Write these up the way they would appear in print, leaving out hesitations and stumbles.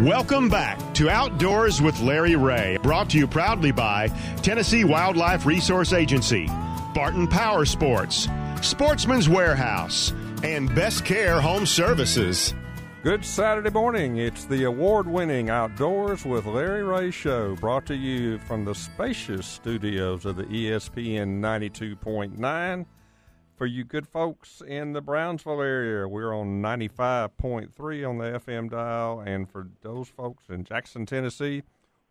Welcome back to Outdoors with Larry Ray, brought to you proudly by Tennessee Wildlife Resource Agency, Barton Power Sports, Sportsman's Warehouse, and Best Care Home Services. Good Saturday morning. It's the award-winning Outdoors with Larry Ray show, brought to you from the spacious studios of the ESPN 92.9. For you good folks in the Brownsville area, we're on 95.3 on the FM dial, and for those folks in Jackson, Tennessee,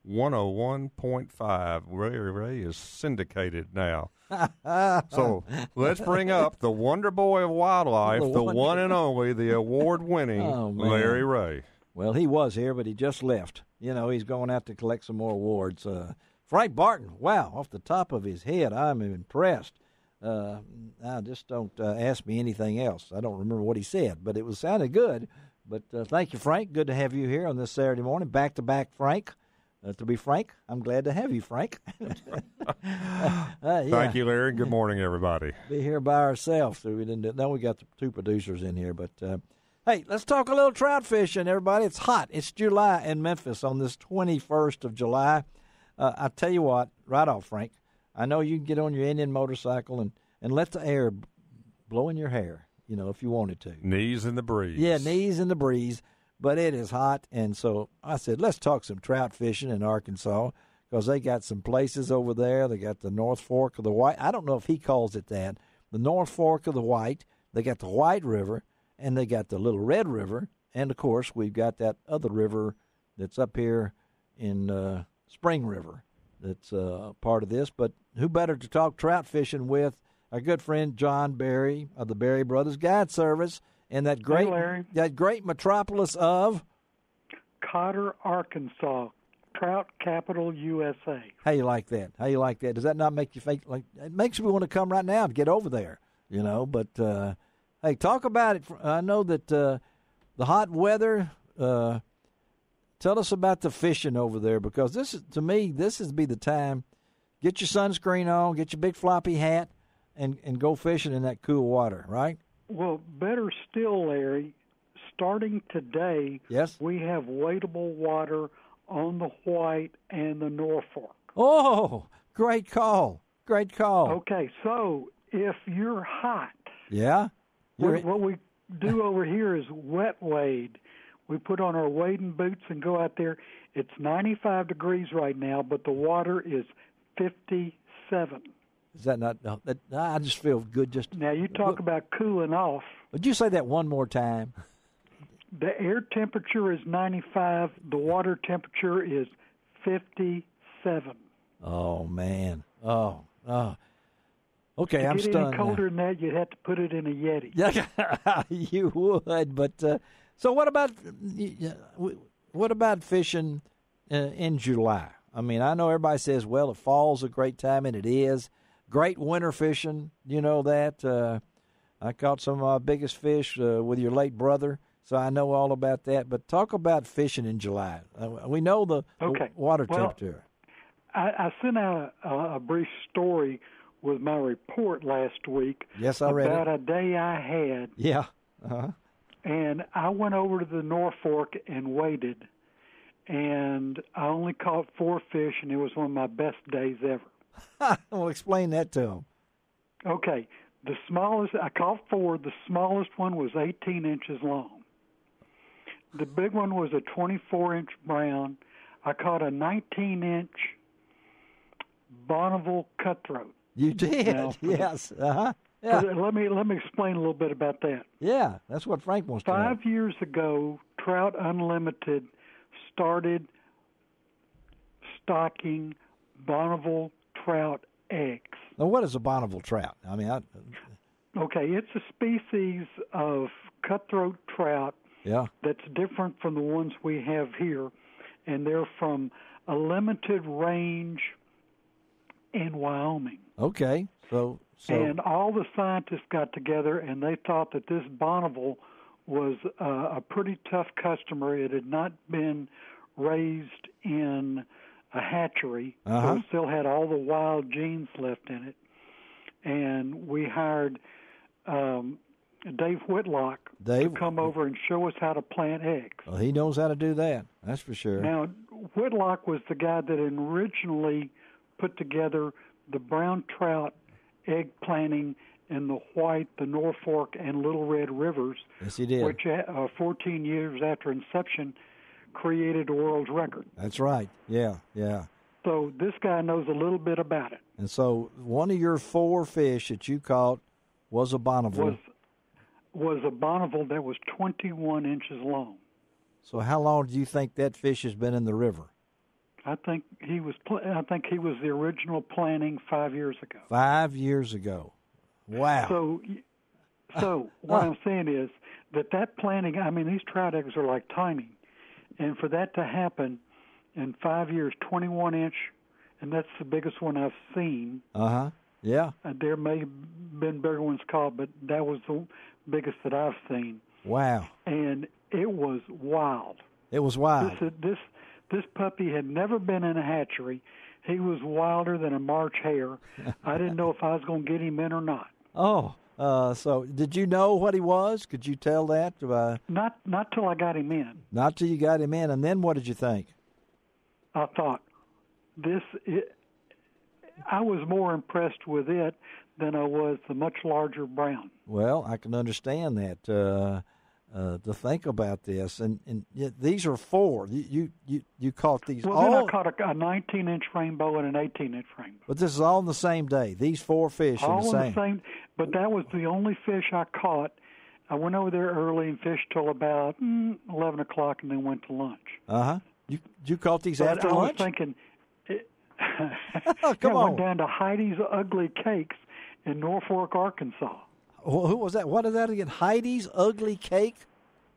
101.5. Ray is syndicated now. So let's bring up the Wonder Boy of Wildlife, the one and only, the award-winning Larry Ray. Well, he was here, but he just left. You know, he's going out to collect some more awards. Frank Barton, wow, off the top of his head, I'm impressed. I just don't ask me anything else. I don't remember what he said, but it was sounded good. But thank you, Frank. Good to have you here on this Saturday morning. Back-to-back, Frank. To be frank, I'm glad to have you, Frank. Thank you, Larry. Good morning, everybody. Be here by ourselves. So we got the two producers in here. But, hey, let's talk a little trout fishing, everybody. It's hot. It's July in Memphis on this 21st of July. I tell you what, right off, Frank, I know you can get on your Indian motorcycle and let the air blow in your hair, you know, if you wanted to. Knees in the breeze. Yeah, knees in the breeze. But it is hot, and so I said, let's talk some trout fishing in Arkansas, because they got some places over there. They got the North Fork of the White. I don't know if he calls it that. The North Fork of the White. They got the White River, and they got the Little Red River. And, of course, we've got that other river that's up here in Spring River that's part of this. But who better to talk trout fishing with our good friend John Berry of the Berry Brothers Guide Service, and that great metropolis of Cotter, Arkansas, trout capital USA. How you like that? How you like that? Does that not make you think like it makes me want to come right now to get over there? You know, but hey, talk about it. I know that the hot weather. Tell us about the fishing over there, because this is, to me, this is be the time. Get your sunscreen on, get your big floppy hat, and go fishing in that cool water, right? Well, better still, Larry, starting today, yes, we have wadeable water on the White and the Norfolk. Oh, great call. Great call. Okay, so if you're hot, yeah, what we do over here is wet wade. We put on our wading boots and go out there. It's 95 degrees right now, but the water is 57. Is that not? No, I just feel good. Just now, you talk about cooling off. Would you say that one more time? The air temperature is 95. The water temperature is 57. Oh man! Oh. Okay, I'm stunned. To get any colder than that, you'd have to put it in a Yeti. Yeah, you would. But so, what about fishing in July? I mean, I know everybody says, well, the fall's a great time, and it is. Great winter fishing, you know that. I caught some of my biggest fish with your late brother, so I know all about that. But talk about fishing in July. We know the water temperature. I sent out a brief story with my report last week. Yes, I read it. About a day I had. Yeah. Uh-huh. And I went over to the Norfolk and waded, and I only caught 4 fish, and it was one of my best days ever. Well, explain that to him. Okay. The smallest, I caught 4. The smallest one was 18 inches long. The big one was a 24-inch brown. I caught a 19-inch Bonneville cutthroat. You did? Now, yes. Uh-huh. Yeah. Let me explain a little bit about that. Yeah, that's what Frank wants to know. 5 years ago, Trout Unlimited started stocking Bonneville trout eggs. Now, what is a Bonneville trout? I mean, okay, it's a species of cutthroat trout that's different from the ones we have here, and they're from a limited range in Wyoming. Okay, so and all the scientists got together, and they thought that this Bonneville was a pretty tough customer. It had not been raised in a hatchery, so it still had all the wild genes left in it. And we hired Dave Whitlock to come over and show us how to plant eggs. Well, he knows how to do that. That's for sure. Now, Whitlock was the guy that originally put together the brown trout egg planting in the White, the Norfolk, and Little Red rivers. Yes, he did. Which, 14 years after inception, created a world record. That's right. Yeah. So this guy knows a little bit about it. And so one of your 4 fish that you caught was a Bonneville. Was a Bonneville that was 21 inches long. So how long do you think that fish has been in the river? I think he was the original planting 5 years ago. 5 years ago. Wow. So what I'm saying is that planting, I mean, these trout eggs are like tiny. And for that to happen in 5 years, 21 inch, and that's the biggest one I've seen. Yeah. There may have been bigger ones caught, but that was the biggest that I've seen. Wow. And it was wild. It was wild. This puppy had never been in a hatchery. He was wilder than a March hare. I didn't know if I was going to get him in or not. Oh, so did you know what he was? Could you tell that? Not till I got him in. Not till you got him in, and then what did you think? I thought, I was more impressed with it than I was the much larger brown. Well, I can understand that. To think about this, and these are 4. You caught these. Well, then I caught a 19-inch rainbow and an 18-inch rainbow. But this is all on the same day. These 4 fish all in the same. But that was the only fish I caught. I went over there early and fished till about 11 o'clock, and then went to lunch. You caught these after lunch? I was thinking. Come on. I went down to Heidi's Ugly Cakes in Norfolk, Arkansas. Who was that? What is that again? Heidi's Ugly Cake?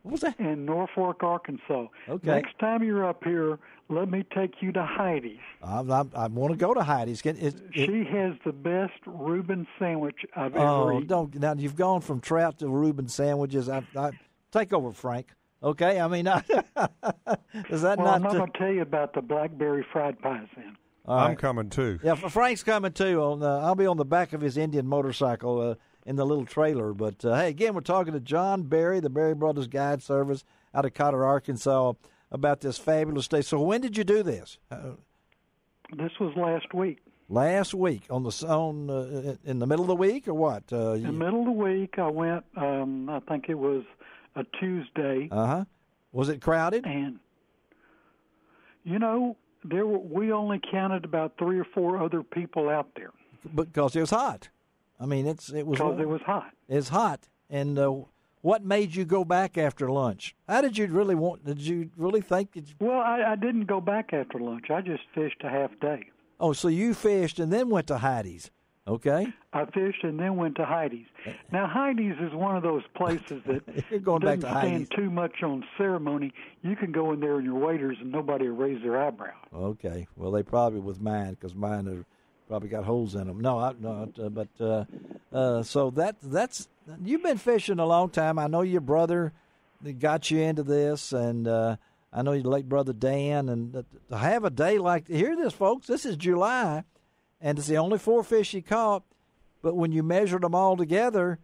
What was that? In Norfolk, Arkansas. Okay. Next time you're up here, let me take you to Heidi's. I want to go to Heidi's. She has the best Reuben sandwich I've ever eaten. Now you've gone from trout to Reuben sandwiches. I take over, Frank. Okay, I mean, is that well, not? I'm not going to tell you about the blackberry fried pies then. I'm coming too. Yeah, Frank's coming too. I'll be on the back of his Indian motorcycle in the little trailer. But hey, again, we're talking to John Berry, the Berry Brothers Guide Service out of Cotter, Arkansas, about this fabulous day. So when did you do this? This was last week. Last week in the middle of the week or what? In the middle of the week, I went. I think it was a Tuesday. Was it crowded? And we only counted about 3 or 4 other people out there. Because it was hot. I mean, it was hot. It's hot. And what made you go back after lunch? Did you really think? Well, I didn't go back after lunch. I just fished a half day. Oh, so you fished and then went to Heidi's. Okay. I fished and then went to Heidi's. Now, Heidi's is one of those places that You're going back to stand too much on ceremony. You can go in there and your waiters and nobody will raise their eyebrow. Okay. Well, they probably with mine because mine have probably got holes in them. No, so that's you've been fishing a long time. I know your brother got you into this, and I know your late brother Dan. And to have a day like hear this, folks. This is July. And it's the only 4 fish he caught, but when you measured them all together,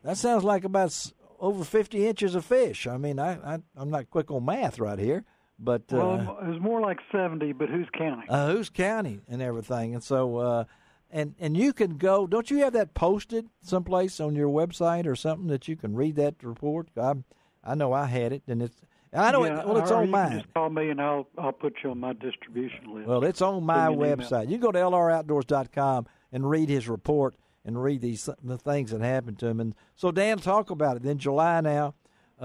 that sounds like about over 50 inches of fish. I mean, I'm not quick on math right here, but it was more like 70. But who's counting? Who's counting and everything? And so, and you can go. Don't you have that posted someplace on your website or something that you can read that report? I know I had it, and it's. I know it's on mine. Just call me and I'll put you on my distribution list. Well, it's on my website. You can go to lroutdoors.com and read his report and read the things that happened to him. And so, Dan, talk about it. Then July now,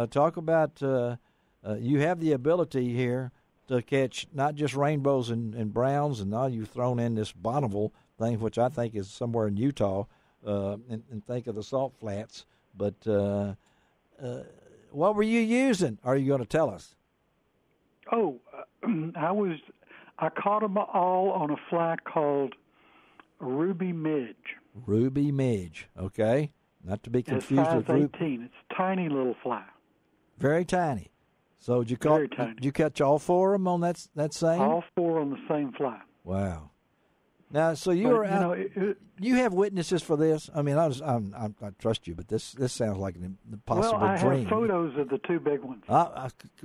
talk about you have the ability here to catch not just rainbows and browns, and now you've thrown in this Bonneville thing, which I think is somewhere in Utah, and think of the salt flats. But what were you using? Are you going to tell us? Oh, I caught them all on a fly called Ruby Midge. Ruby Midge, okay. Not to be confused with Ruby. It's 18. It's a tiny little fly. Very tiny. So did you catch all 4 of them on that same? All 4 on the same fly. Wow. Now, so you have witnesses for this. I mean, I trust you, but this sounds like an impossible dream. Well, I have photos of the two big ones.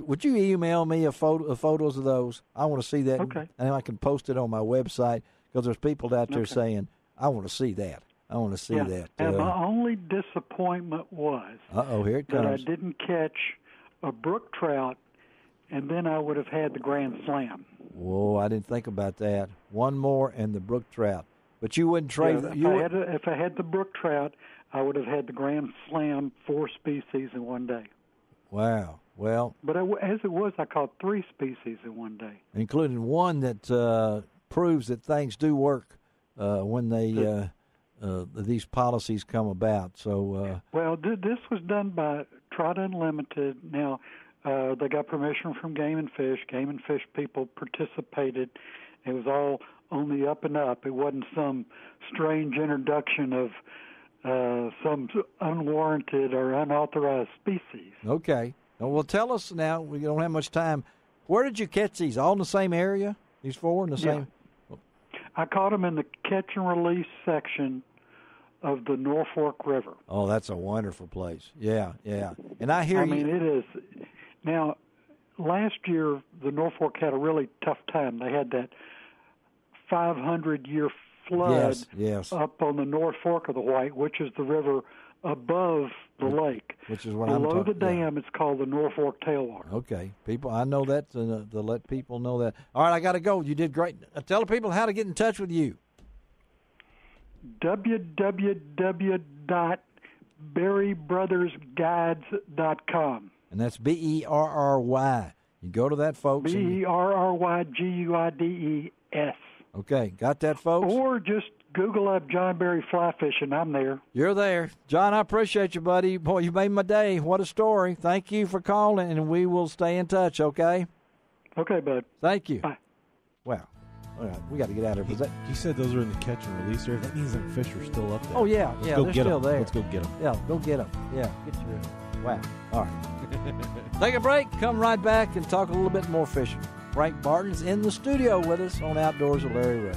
Would you email me photos of those? I want to see that. Okay. And I can post it on my website because there's people out there saying, I want to see that. I want to see that. And my only disappointment was here it comes. that I didn't catch a brook trout, and then I would have had the Grand Slam. Whoa, I didn't think about that. One more and the brook trout. But you wouldn't trade... If I had the brook trout, I would have had the Grand Slam 4 species in one day. Wow. Well... But as it was, I caught 3 species in one day. Including one that proves that things do work when they... these policies come about. So, well, this was done by Trout Unlimited. Now, they got permission from Game and Fish. Game and Fish people participated. It was all on the up and up. It wasn't some strange introduction of some unwarranted or unauthorized species. Okay. Well, tell us now. We don't have much time. Where did you catch these? All in the same area? These 4 in the same? I caught them in the catch and release section of the Norfolk River. Oh, that's a wonderful place. Yeah. And I hear mean, it is. Now, last year, the Norfolk had a really tough time. They had that 500-year flood up on the North Fork of the White, which is the river above the lake. Which is what below the dam, it's called the Norfolk Tailwater. Okay. People, I know that, to let people know that. All right, I got to go. You did great. Tell the people how to get in touch with you. www.berrybrothersguides.com. And that's Berry. You go to that, folks. BerryGuides. Okay, got that, folks? Or just Google up John Berry Fly Fishing. I'm there. You're there. John, I appreciate you, buddy. Boy, you made my day. What a story. Thank you for calling, and we will stay in touch, okay? Okay, bud. Thank you. Bye. Wow. All right, we got to get out of here. He said those are in the catch and release area. That means them fish are still up there. Oh, yeah. Let's go they're get still them. there. Let's go get them. Yeah, go get them. Yeah, get your... Wow. All right. Take a break. Come right back and talk a little bit more fishing. Frank Barton's in the studio with us on Outdoors with Larry Ray.